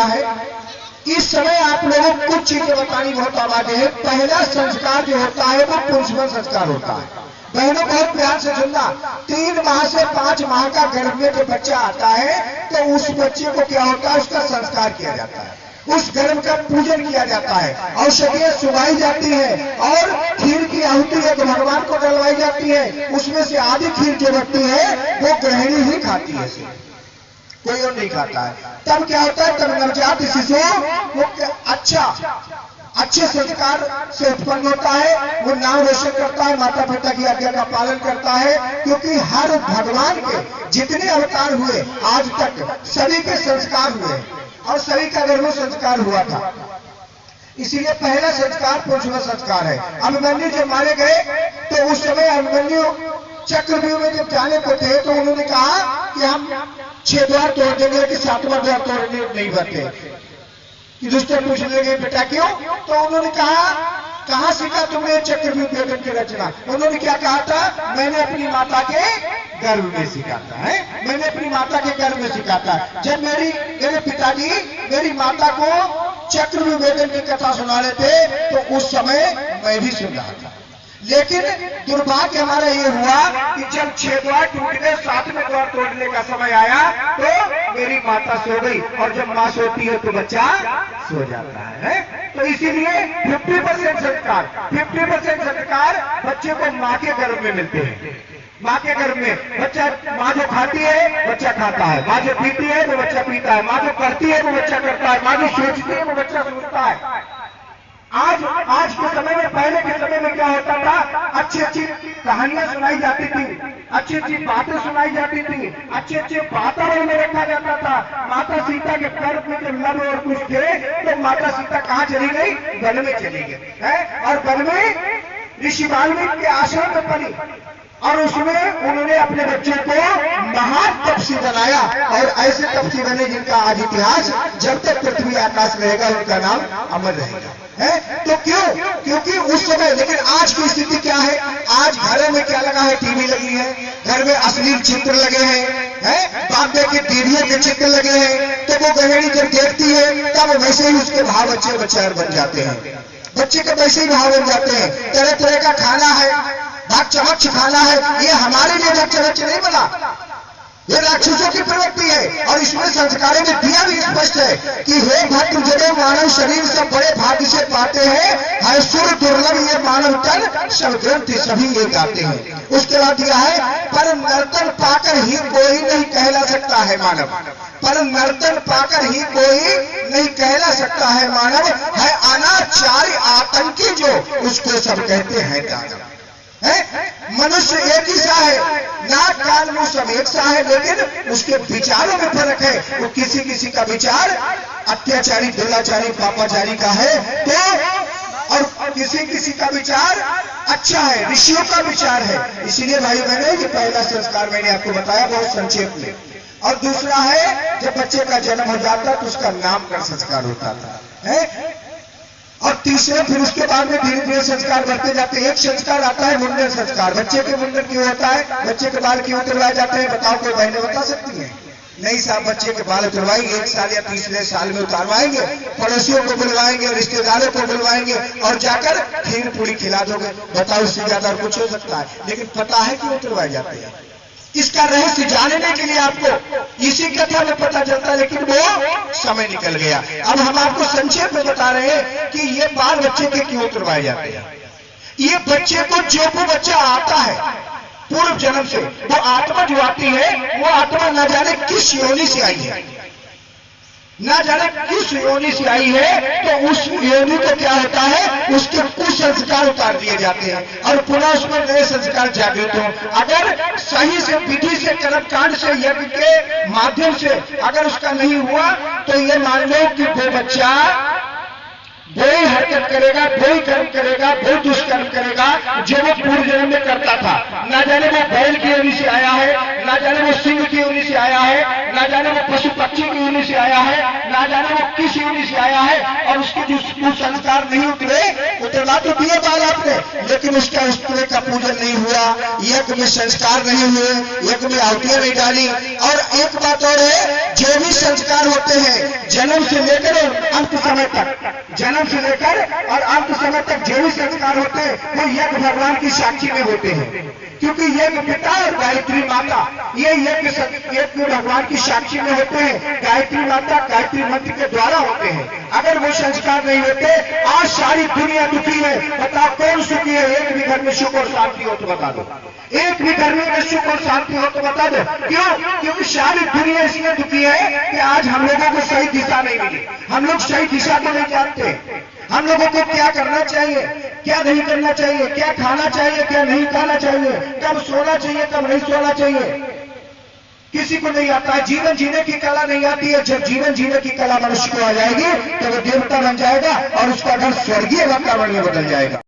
है। इस समय आप लोगों को कुछ चीजें बतानी बहुत आवाज़ है। पहला संस्कार जो होता है वो पुंसवन संस्कार होता है। बहनों बहुत प्यार से सुनना, 3 माह से 5 माह का गर्भ में जो बच्चा आता है तो उस बच्चे को क्या होता है, उसका संस्कार किया जाता है, उस गर्भ का पूजन किया जाता है, औषधियां सुनाई जाती है और खीर की आहुति है तो भगवान को डलवाई जाती है। उसमें से आधी खीर जो बनती है वो गृहिणी ही खाती है, कोई और नहीं खाता है। तब क्या होता है, तब नवजात शिशु वो अच्छे संस्कार से उत्पन्न होता है, वो नाम रोशन करता है, माता पिता की आज्ञा का पालन करता है। क्योंकि हर भगवान के जितने अवतार हुए आज तक सभी के संस्कार हुए और सभी का गर्भ संस्कार हुआ था। इसीलिए पहला संस्कार पुंसवन संस्कार है। अभिमन्यु जब मारे गए तो उस समय अभिमन्यु चक्रव्यूह में जब जाने को थे तो उन्होंने कहा कि हम 6 द्वार तोड़ देंगे कि 7वां द्वार तोड़ने नहीं बचे। युधिष्ठिर पूछने लगे बेटा क्यों, तो उन्होंने कहा कहां सीखा तुमने चक्रव्यूह भेदन की रचना। उन्होंने क्या कहा था, मैंने अपनी माता के गर्भ में सीखा था, है मैंने अपनी माता के गर्भ में सीखा था। जब मेरे पिताजी मेरी माता को चक्रव्यूह भेदन की कथा सुना रहे थे तो उस समय मैं भी सुन रहा था। लेकिन दुर्भाग्य हमारा ये हुआ कि जब 6 द्वार टूट गए, 7वें द्वार तोड़ने का समय आया तो मेरी माता सो गई, और जब माँ सोती है तो बच्चा सो जाता है। तो इसीलिए 50% संस्कार बच्चे को माँ के गर्भ में मिलते हैं। माँ के गर्भ में बच्चा, माँ जो खाती है बच्चा खाता है, माँ जो पीती है वो बच्चा पीता है, माँ जो करती है वो बच्चा करता है, माँ जो सोचती है वो बच्चा सोचता है। आज के समय में, पहले के समय में क्या होता था, अच्छी कहानियां सुनाई जाती थी, अच्छी बातें सुनाई जाती थी, अच्छे वातावरण में रखा जाता था। माता सीता के गर्भ में जब नर और कुछ थे तो माता सीता कहाँ चली गई, वन में चली गई है, और वन में ऋषि वाल्मीकि के आश्रम में पली, और उसमें उन्होंने अपने बच्चों को महान तपस्वी बनाया। और ऐसे तपस्वी बने जिनका आज इतिहास जब तक पृथ्वी आकाश रहेगा उनका नाम अमर रहेगा, है। तो क्यों, क्योंकि उस समय, लेकिन आज की स्थिति क्या है, आज घरों में क्या लगा है, टीवी लगी है, घर में अश्लील चित्र लगे हैं, बाबे के टीवियों के चित्र लगे हैं। तो वो गृहिणी जब देखती है तब वैसे ही उसके भाव बच्चे बन जाते हैं, बच्चे के वैसे ही भाव बन जाते हैं। तरह तरह का खाना है, भाग चमच खाना है, ये हमारे लिए भाग चमच नहीं बना, ये राक्षसों की प्रवृत्ति है। और इसमें संस्कारों में दिया भी स्पष्ट है कि हे भक्त जगह मानव शरीर से बड़े भाग्य से पाते हैं, है सुर दुर्लभ ये मानव तन सब ग्रंथ सभी ये गाते हैं। उसके बाद दिया है, पर नर्तन पाकर ही कोई नहीं कहला सकता है मानव, पर नर्तन पाकर ही कोई नहीं कहला सकता है मानव, है अनाचारी आतंकी जो उसको सब कहते हैं दानव। मनुष्य एक ही सा है, नाक कान मुंह सब एक सा है, लेकिन उसके विचारों में फर्क है। वो किसी का विचार अत्याचारी, दुराचारी, पापाचारी का है तो, और किसी का विचार अच्छा है, ऋषियों का विचार है। इसीलिए भाई मैंने ये पहला संस्कार मैंने आपको बताया बहुत संक्षेप में। और दूसरा है, जब बच्चे का जन्म हो जाता तो उसका नामकरण संस्कार होता था, है। और तीसरे, फिर उसके बाद में धीरे धीरे संस्कार बढ़ते जाते हैं। एक संस्कार आता है मुंडन संस्कार। बच्चे के मुंडन क्यों होता है, बच्चे के बाल क्यों उतरवाए जाते हैं, बताओ कोई बहनें बता सकती हैं? नहीं साहब, बच्चे के बाल उतरवाएंगे 1 साल या तीसरे साल में उतारवाएंगे, पड़ोसियों को बुलवाएंगे, रिश्तेदारों को बुलवाएंगे और जाकर खीर पूरी खिला दोगे। बताओ इससे ज्यादा कुछ हो सकता है? लेकिन पता है कि उतरवाए जाते हैं। इसका रहस्य जानने के लिए आपको इसी कथा में पता चलता है, लेकिन वो समय निकल गया। अब हम आपको संक्षेप में बता रहे हैं कि ये बाल बच्चे के क्यों उतरवाए जाते हैं। ये बच्चे को जो भी बच्चा आता है पूर्व जन्म से, वो आत्मा जो आती है वो आत्मा न जाने किस योनि से आई है, ना जाने किस योनि से आई है, तो उस योनि को क्या होता है, उसके कुछ संस्कार उतार दिए जाते हैं और पुनः उसमें नए संस्कार जागृत हो। अगर सही से विधि से, कर्मकांड से, यज्ञ के माध्यम से अगर उसका नहीं हुआ तो ये मान लो कि वो बच्चा वही हरकत करेगा, वही कर्म करेगा, वही दुष्कर्म करेगा जो वो पूर्व जन्म में करता था। ना जाने वो बैल की योनि से आया है, ना जाने वो सिंह की योनि से आया है, ना जाने वो पशु पक्षी की योनि से आया है, ना जाने वो किस योनि से आया है। और उसके जो संस्कार नहीं उतरे चटला तो दिए बाल आपने, लेकिन उसका उस तरह का पूजन नहीं हुआ, यज्ञ में संस्कार नहीं हुए, यज्ञ में आहुतियां नहीं डाली। और एक बात और है, जो भी संस्कार होते हैं जन्म से लेकर अंत समय तक, जन्म से लेकर और अंत समय तक जो भी संस्कार होते हैं वो यज्ञ भगवान की साक्षी में होते हैं, क्योंकि यज्ञ पिता और गायत्री माता ये यज्ञ भगवान की साक्षी में होते हैं। गायत्री माता गायत्री मंत्र के द्वारा होते हैं। अगर वो संस्कार नहीं होते, आज सारी दुनिया दुखी है। बताओ कौन सुखी है? एक भी घर में सुख और शांति हो तो बता दो, एक भी घर में सुख और शांति हो तो बता दो। क्यों? क्योंकि सारी दुनिया इसलिए दुखी है कि आज हम लोगों को सही दिशा नहीं मिली, हम लोग सही दिशा को नहीं जानते। हम लोगों को क्या करना चाहिए, क्या नहीं करना चाहिए, क्या खाना चाहिए, क्या नहीं खाना चाहिए, कब सोना चाहिए, कब नहीं सोना चाहिए, किसी को नहीं आता है। जीवन जीने की कला नहीं आती है। जब जीवन जीने की कला मनुष्य को आ जाएगी तो वो देवता बन जाएगा और उसका घर स्वर्गीय वातावरण में बदल जाएगा।